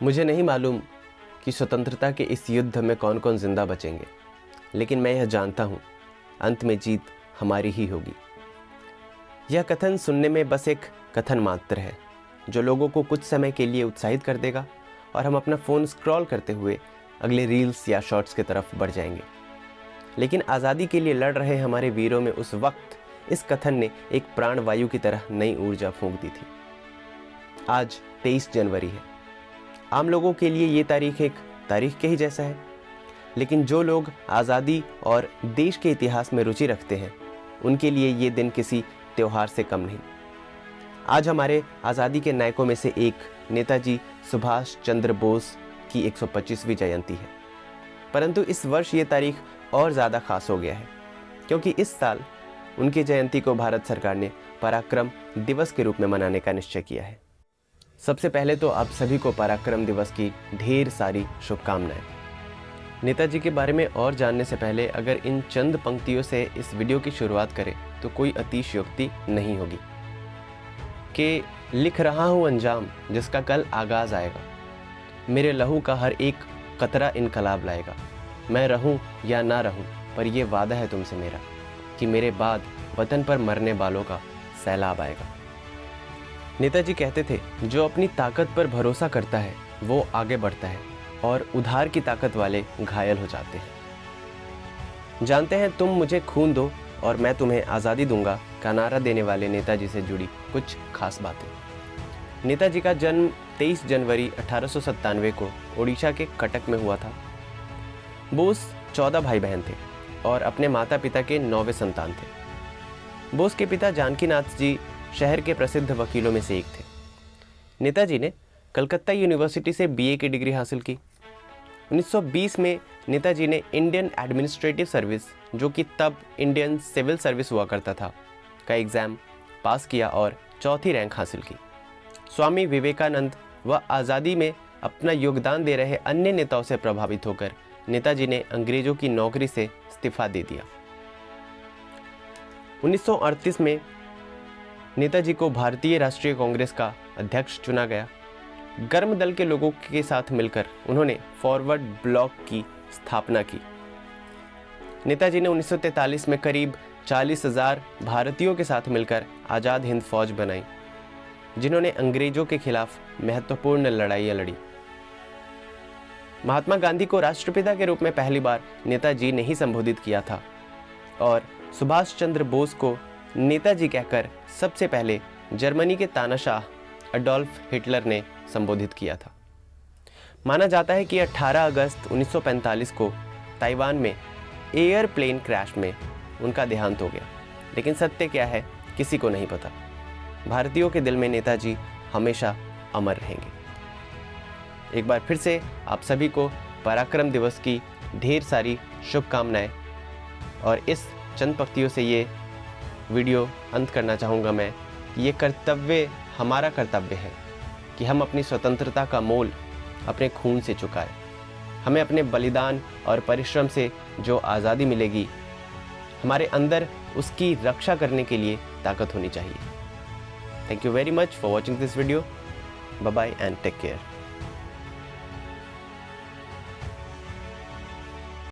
मुझे नहीं मालूम कि स्वतंत्रता के इस युद्ध में कौन कौन जिंदा बचेंगे, लेकिन मैं यह जानता हूँ अंत में जीत हमारी ही होगी। यह कथन सुनने में बस एक कथन मात्र है जो लोगों को कुछ समय के लिए उत्साहित कर देगा और हम अपना फ़ोन स्क्रॉल करते हुए अगले रील्स या शॉर्ट्स की तरफ बढ़ जाएंगे। लेकिन आज़ादी के लिए लड़ रहे हमारे वीरों में उस वक्त इस कथन ने एक प्राणवायु की तरह नई ऊर्जा फूंक दी थी। आज 23 जनवरी है। आम लोगों के लिए ये तारीख एक तारीख के ही जैसा है, लेकिन जो लोग आज़ादी और देश के इतिहास में रुचि रखते हैं उनके लिए ये दिन किसी त्योहार से कम नहीं। आज हमारे आज़ादी के नायकों में से एक नेताजी सुभाष चंद्र बोस की 125वीं जयंती है। परंतु इस वर्ष ये तारीख और ज़्यादा खास हो गया है क्योंकि इस साल उनकी जयंती को भारत सरकार ने पराक्रम दिवस के रूप में मनाने का निश्चय किया है। सबसे पहले तो आप सभी को पराक्रम दिवस की ढेर सारी शुभकामनाएं। नेताजी के बारे में और जानने से पहले अगर इन चंद पंक्तियों से इस वीडियो की शुरुआत करें तो कोई अतिशयोक्ति नहीं होगी कि लिख रहा हूँ अंजाम जिसका कल आगाज़ आएगा, मेरे लहू का हर एक कतरा इनकलाब लाएगा, मैं रहूँ या ना रहूँ पर यह वादा है तुमसे मेरा कि मेरे बाद वतन पर मरने वालों का सैलाब आएगा। नेताजी कहते थे जो अपनी ताकत पर भरोसा करता है वो आगे बढ़ता है और उधार की ताकत वाले घायल हो जाते हैं। जानते हैं तुम मुझे खून दो और मैं तुम्हें आज़ादी दूंगा का नारा देने वाले नेताजी से जुड़ी कुछ खास बातें। नेताजी का जन्म 23 जनवरी 1897 को ओडिशा के कटक में हुआ था। बोस 14 भाई बहन थे और अपने माता पिता के 9वें संतान थे। बोस के पिता जानकीनाथ जी शहर के प्रसिद्ध वकीलों में से एक थे। नेताजी ने कलकत्ता यूनिवर्सिटी से बीए की डिग्री हासिल की। 1920 में नेताजी ने इंडियन एडमिनिस्ट्रेटिव सर्विस, जो कि तब इंडियन सिविल सर्विस हुआ करता था, का एग्ज़ाम पास किया और चौथी रैंक हासिल की। स्वामी विवेकानंद व आज़ादी में अपना योगदान दे रहे अन्य नेताओं से प्रभावित होकर नेताजी ने अंग्रेज़ों की नौकरी से इस्तीफा दे दिया। 1938 में नेताजी को भारतीय राष्ट्रीय कांग्रेस का अध्यक्ष चुना गया। गर्म दल के लोगों के साथ मिलकर उन्होंने फॉरवर्ड ब्लॉक की स्थापना की। नेताजी ने 1943 में करीब 40,000 भारतीयों के साथ मिलकर आज़ाद हिंद फौज बनाई, जिन्होंने अंग्रेजों के खिलाफ महत्वपूर्ण लड़ाइयाँ लड़ी। महात्मा गांधी को राष्ट्रपिता के रूप में पहली बार नेताजी ने ही संबोधित किया था और सुभाष चंद्र बोस को नेताजी कहकर सबसे पहले जर्मनी के तानाशाह अडोल्फ हिटलर ने संबोधित किया था। माना जाता है कि 18 अगस्त 1945 को ताइवान में एयरप्लेन क्रैश में उनका देहांत हो गया, लेकिन सत्य क्या है किसी को नहीं पता। भारतीयों के दिल में नेताजी हमेशा अमर रहेंगे। एक बार फिर से आप सभी को पराक्रम दिवस की ढेर सारी शुभकामनाएं और इस चंद पंक्तियों से ये वीडियो अंत करना चाहूँगा मैं कि ये कर्तव्य हमारा कर्तव्य है कि हम अपनी स्वतंत्रता का मोल अपने खून से चुकाएं। हमें अपने बलिदान और परिश्रम से जो आज़ादी मिलेगी, हमारे अंदर उसकी रक्षा करने के लिए ताकत होनी चाहिए। Thank you very much for watching this video. Bye bye and take care.